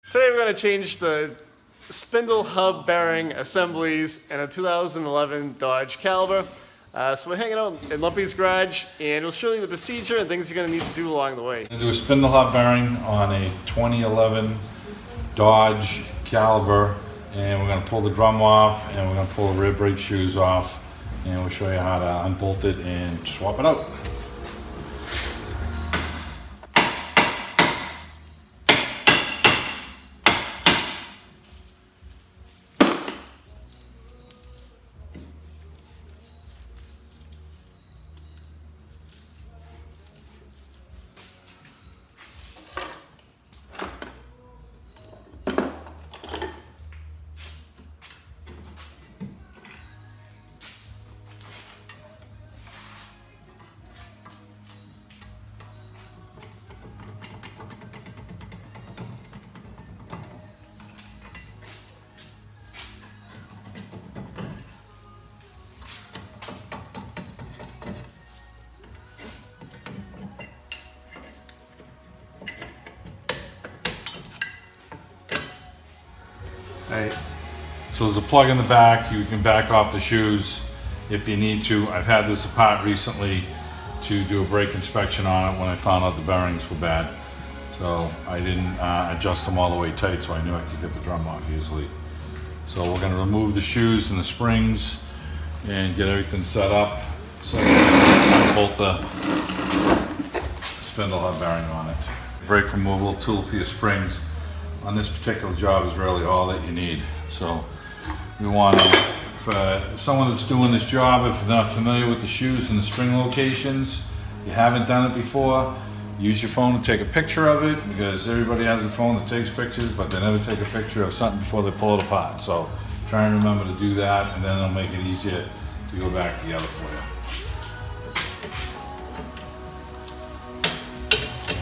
Today we're going to change the spindle hub bearing assemblies in a 2011 Dodge Caliber. So we're hanging out in Lumpy's garage, and we'll show you the procedure and things you're going to need to do along the way. I'm going to do a spindle hub bearing on a 2011 Dodge Caliber, and we're going to pull the drum off, and we're going to pull the rear brake shoes off, and we'll show you how to unbolt it and swap it out. Alright. So there's a plug in the back. You can back off the shoes if you need to. I've had this apart recently to do a brake inspection on it when I found out the bearings were bad. So I didn't adjust them all the way tight, so I knew I could get the drum off easily. So we're going to remove the shoes and the springs and get everything set up so we can bolt the spindle hub bearing on it. Brake removal tool for your springs on this particular job is really all that you need. So we want to, for someone that's doing this job, if they're not familiar with the shoes and the spring locations, you haven't done it before, use your phone to take a picture of it, because everybody has a phone that takes pictures, but they never take a picture of something before they pull it apart. So try and remember to do that, and then it'll make it easier to go back together for you.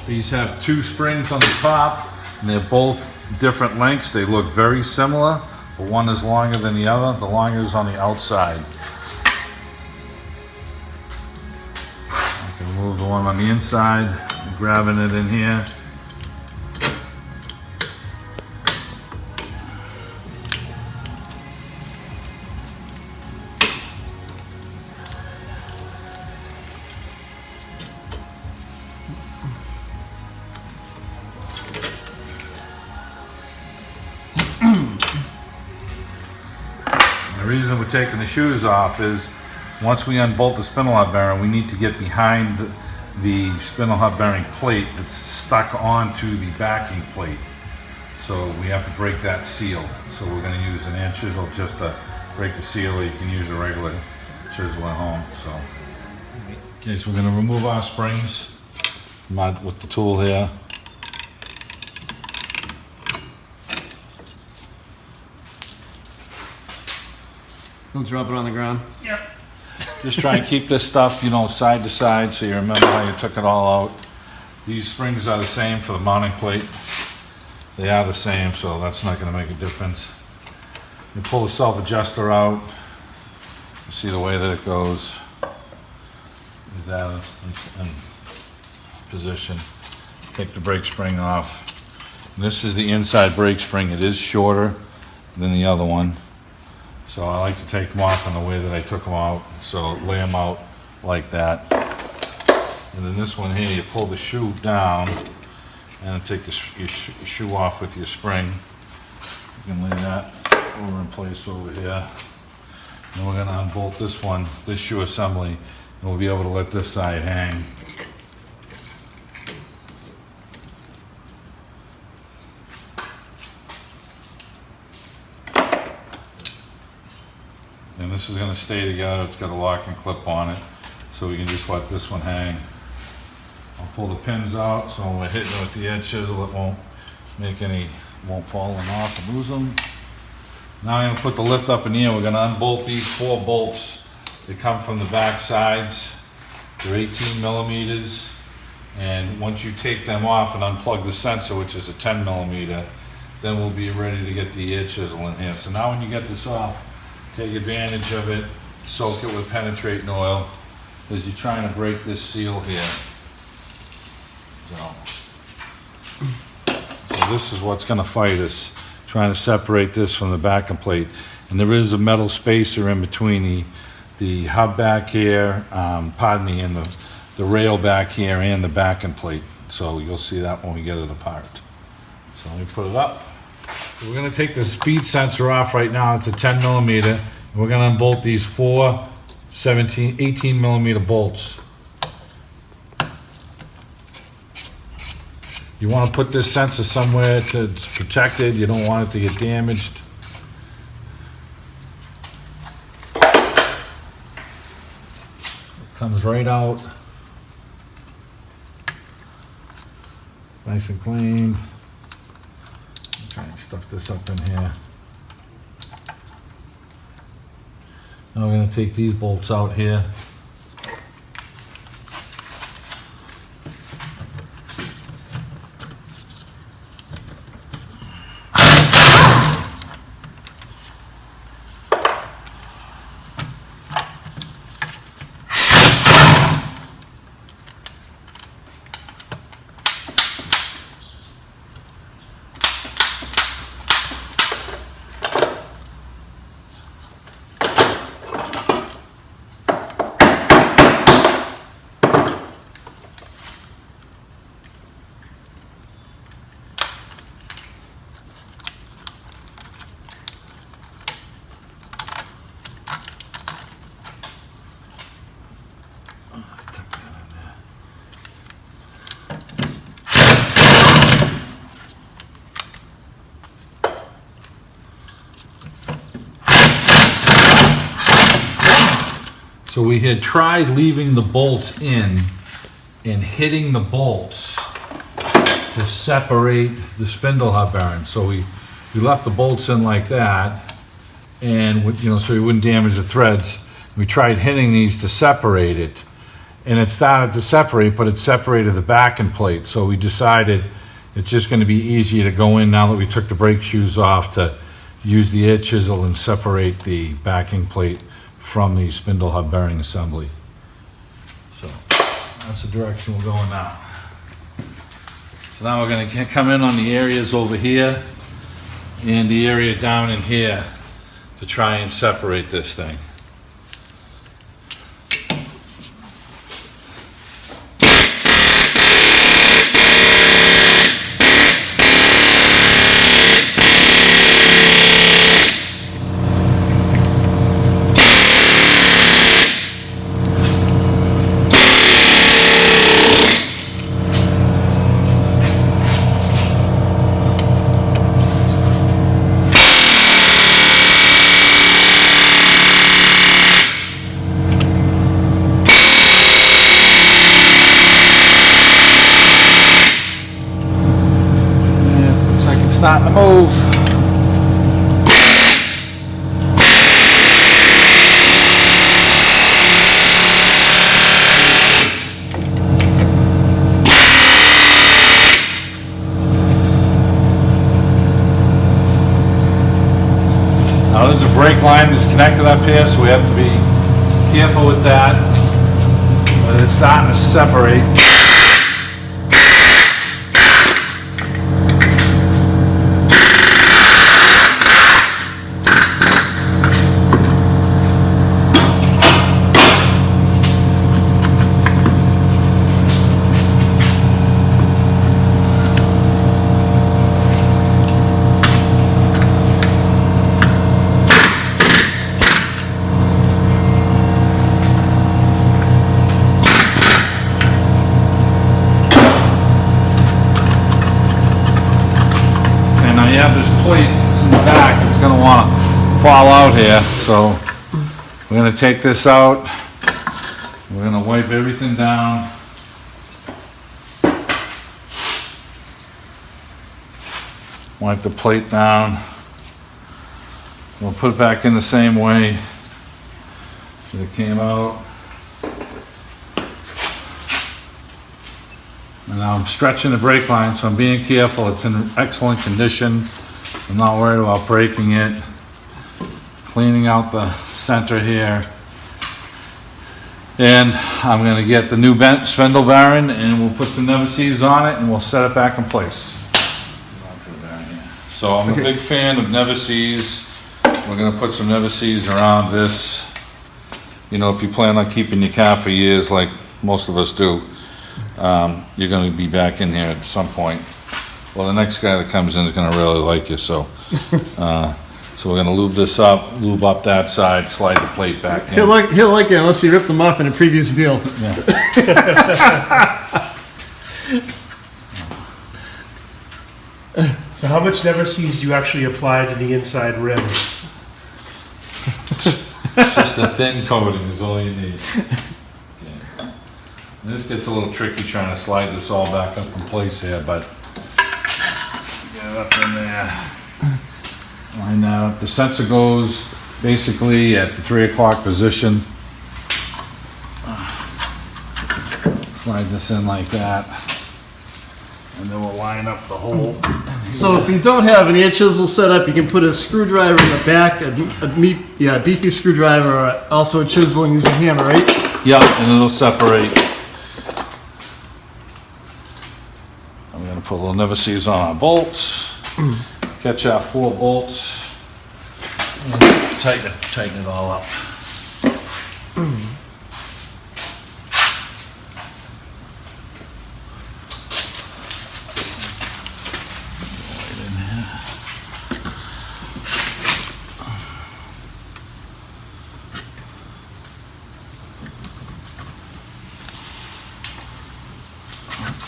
These have two springs on the top, and they're both different lengths. They look very similar, but one is longer than the other. The longer is on the outside. I can move the one on the inside, grabbing it in here. The reason we're taking the shoes off is once we unbolt the spindle hub bearing, we need to get behind the spindle hub bearing plate that's stuck onto the backing plate. So we have to break that seal. So we're going to use an hand chisel just to break the seal, or you can use a regular chisel at home. So, okay, so we're going to remove our springs with the tool here. Don't drop it on the ground. Yep. Just try and keep this stuff, you know, side to side, so you remember how you took it all out. These springs are the same for the mounting plate. They are the same, so that's not going to make a difference. You pull the self-adjuster out. You see the way that it goes. With that in position. Take the brake spring off. And this is the inside brake spring. It is shorter than the other one. So I like to take them off in the way that I took them out. So lay them out like that. And then this one here, you pull the shoe down and take your shoe off with your spring. You can lay that over in place over here. And we're going to unbolt this one, this shoe assembly, and we'll be able to let this side hang. And this is going to stay together. It's got a lock and clip on it, so we can just let this one hang. I'll pull the pins out, so when we're hitting it with the edge chisel, it won't fall off and lose them. Now I'm going to put the lift up in here. We're going to unbolt these 4 bolts that come from the back sides. They're 18 millimeters, and once you take them off and unplug the sensor, which is a 10 millimeter, then we'll be ready to get the edge chisel in here. So now when you get this off, take advantage of it, soak it with penetrating oil, because you're trying to break this seal here. So this is what's gonna fight us, trying to separate this from the backing plate. And there is a metal spacer in between the hub back here, pardon me, and the rail back here and the backing plate. So you'll see that when we get it apart. So let me put it up. We're gonna take the speed sensor off right now. It's a 10 millimeter. And we're gonna unbolt these 4 18 millimeter bolts. You wanna put this sensor somewhere it's protected. You don't want it to get damaged. It comes right out. It's nice and clean. Try and stuff this up in here. Now we're going to take these bolts out here. So we had tried leaving the bolts in and hitting the bolts to separate the spindle hub bearing. So we left the bolts in like that, and so we wouldn't damage the threads. We tried hitting these to separate it, and it started to separate, but it separated the backing plate. So we decided it's just going to be easier to go in now that we took the brake shoes off to use the air chisel and separate the backing plate from the spindle hub bearing assembly. So that's the direction we're going now. So now we're going to come in on the areas over here and the area down in here to try and separate this thing. Starting to move. Now there's a brake line that's connected up here, so we have to be careful with that. But it's starting to separate. You have this plate that's in the back that's going to want to fall out here, so we're going to take this out. We're going to wipe everything down. Wipe the plate down. We'll put it back in the same way that it came out. And now I'm stretching the brake line, so I'm being careful. It's in excellent condition. I'm not worried about breaking it. Cleaning out the center here. And I'm going to get the new bent spindle bearing, and we'll put some never seeds on it, and we'll set it back in place. I'll So I'm a Okay. big fan of never sees. We're gonna put some never sees around this. You know, if you plan on keeping your car for years, like most of us do, you're gonna be back in here at some point. Well, the next guy that comes in is gonna really like you, so. So we're gonna lube this up, lube up that side, slide the plate back He'll in. like it unless he ripped them off in a previous deal. So how much never sees do you actually apply to the inside rim? Just a thin coating is all you need. Okay. And this gets a little tricky trying to slide this all back up in place here, but get it up in there. Line that up. The sensor goes basically at the 3 o'clock position. Slide this in like that. And then we'll line up the hole. So if you don't have an air chisel set up, you can put a screwdriver in the back, a beefy screwdriver, or also a chisel and use a hammer, right? Yep, and it'll separate. I'm gonna put a little never sees on our bolts. Catch our 4 bolts. And tighten it all up.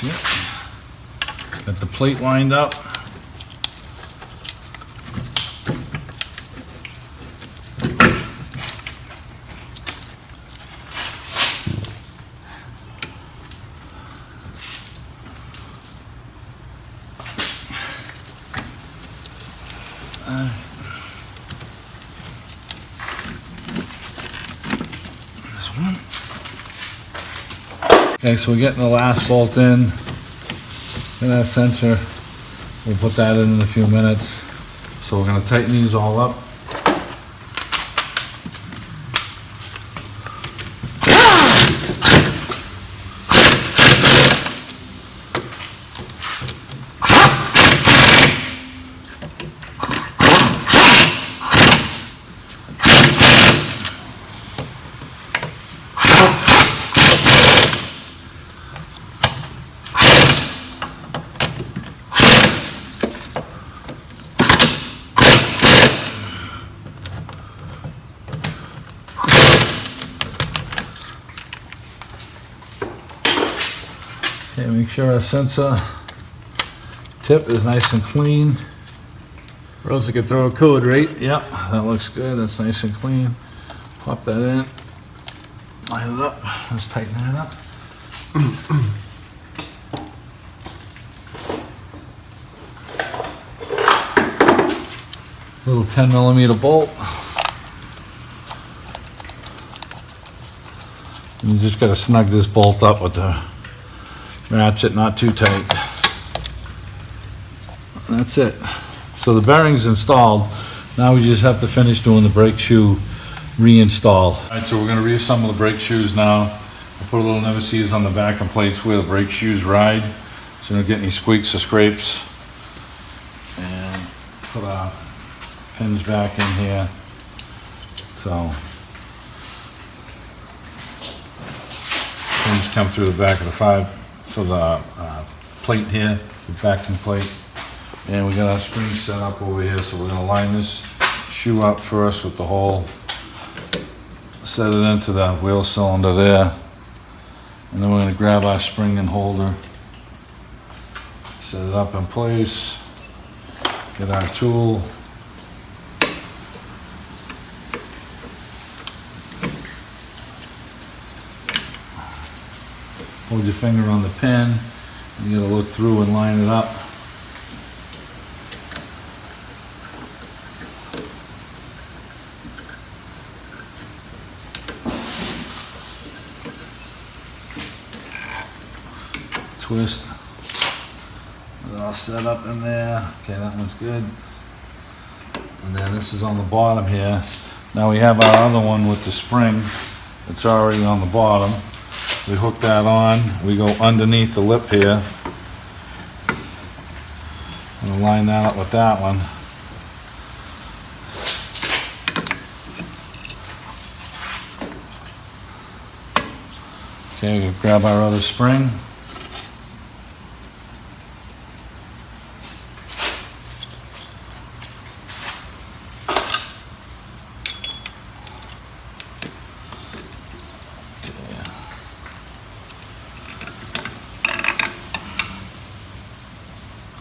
Okay. Got the plate lined up. This one. Okay, so we're getting the last bolt in. And that sensor, we'll put that in a few minutes. So we're gonna tighten these all up. Okay, make sure our sensor tip is nice and clean. Or else you could throw a code, right? Yep, that looks good. That's nice and clean. Pop that in. Line it up. Let's tighten that up. Little 10mm bolt. And you just gotta snug this bolt up with the ratchet, not too tight. And that's it. So the bearing's installed. Now we just have to finish doing the brake shoe reinstall. All right, so we're gonna reassemble the brake shoes now. I'll put a little never sees on the back and plates where the brake shoes ride, so you don't get any squeaks or scrapes. And put our pins back in here. So pins come through the back of the for the plate here, the backing plate. And we got our spring set up over here, so we're gonna line this shoe up first with the hole. Set it into the wheel cylinder there. And then we're gonna grab our spring and holder. Set it up in place. Get our tool. Hold your finger on the pin. You gotta look through and line it up. Twist. It's all set up in there. Okay, that one's good. And then this is on the bottom here. Now we have our other one with the spring. It's already on the bottom. We hook that on. We go underneath the lip here. We'll line that up with that one. Okay, we'll grab our other spring.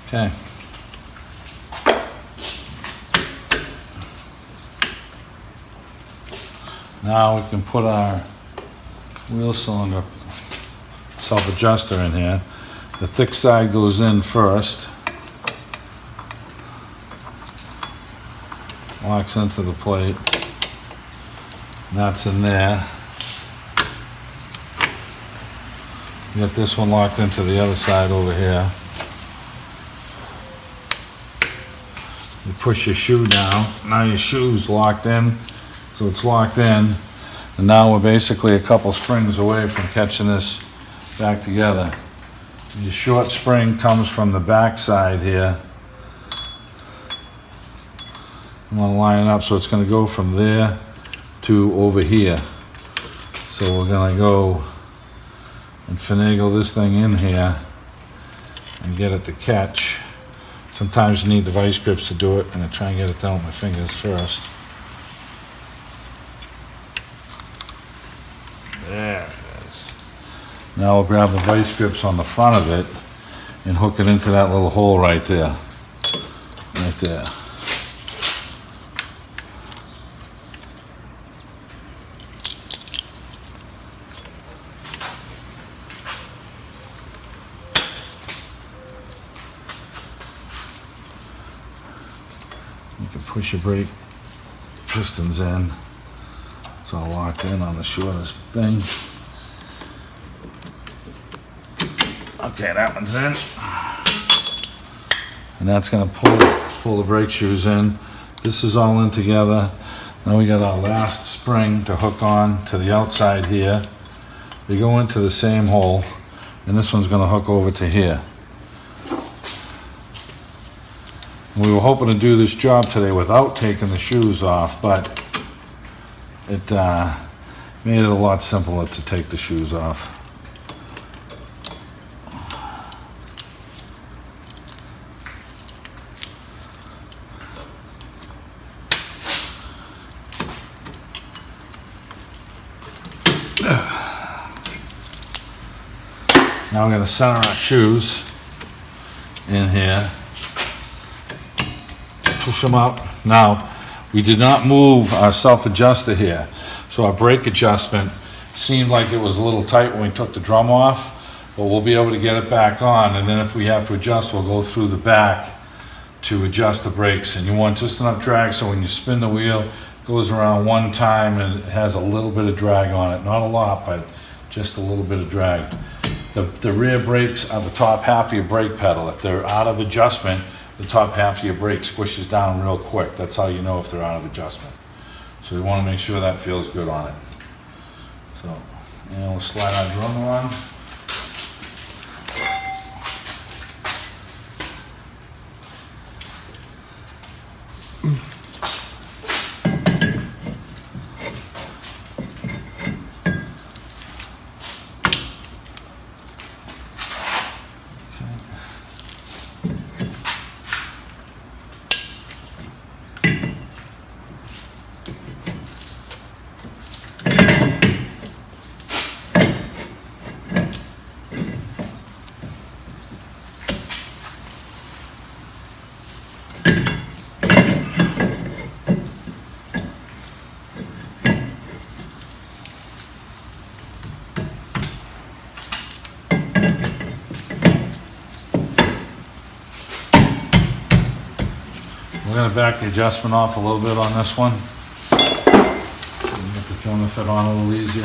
Okay. Now we can put our wheel cylinder self-adjuster in here. The thick side goes in first. Locks into the plate. That's in there. Get this one locked into the other side over here. You push your shoe down. Now your shoe's locked in, so it's locked in. And now we're basically a couple springs away from catching this back together. Your short spring comes from the back side here. You want to line it up so it's going to go from there to over here. So we're going to go and finagle this thing in here and get it to catch. Sometimes you need the vice grips to do it, and I try and get it down with my fingers first. There it is. Now we'll grab the vice grips on the front of it and hook it into that little hole right there. Right there. You can push your brake pistons in. It's all locked in on the shortest thing. Okay, that one's in. And that's gonna pull the brake shoes in. This is all in together. Now we got our last spring to hook on to the outside here. They go into the same hole, and this one's gonna hook over to here. We were hoping to do this job today without taking the shoes off, but it made it a lot simpler to take the shoes off. Now we're going to center our shoes in here. Push them up. Now, we did not move our self-adjuster here, so our brake adjustment seemed like it was a little tight when we took the drum off, but we'll be able to get it back on, and then if we have to adjust, we'll go through the back to adjust the brakes. And you want just enough drag so when you spin the wheel, it goes around one time and it has a little bit of drag on it. Not a lot, but just a little bit of drag. The rear brakes are the top half of your brake pedal. If they're out of adjustment, the top half of your brake squishes down real quick. That's how you know if they're out of adjustment. So we want to make sure that feels good on it. So, and we'll slide our drum on. We're going to back the adjustment off a little bit on this one. Get the Jonah fit on a little easier.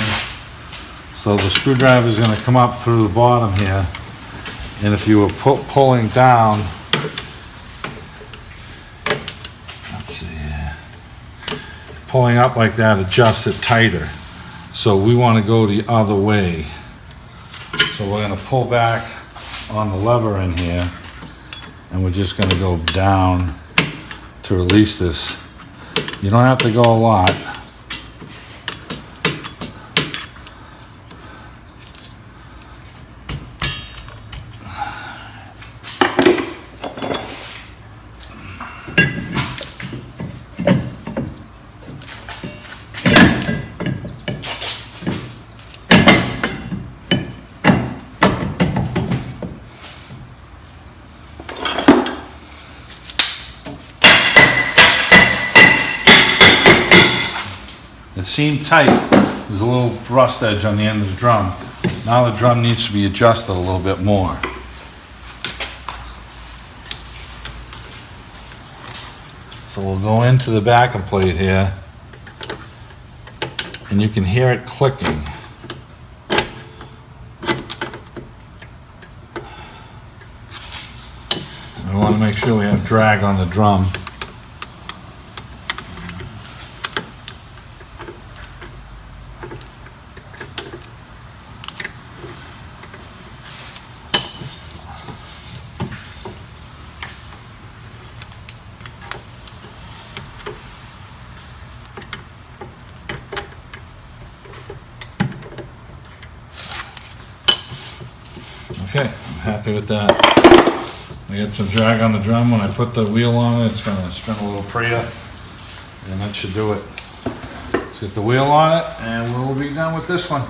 So the screwdriver is going to come up through the bottom here, and if you were pulling down, let's see here, pulling up like that adjusts it tighter. So we want to go the other way. So we're going to pull back on the lever in here, and we're just gonna go down to release this. You don't have to go a lot. It seemed tight. There's a little rust edge on the end of the drum. Now the drum needs to be adjusted a little bit more. So we'll go into the backing plate here, and you can hear it clicking. We want to make sure we have drag on the drum. Okay, I'm happy with that. I got some drag on the drum. When I put the wheel on it, it's gonna spin a little freer, and that should do it. Let's get the wheel on it, and we'll be done with this one.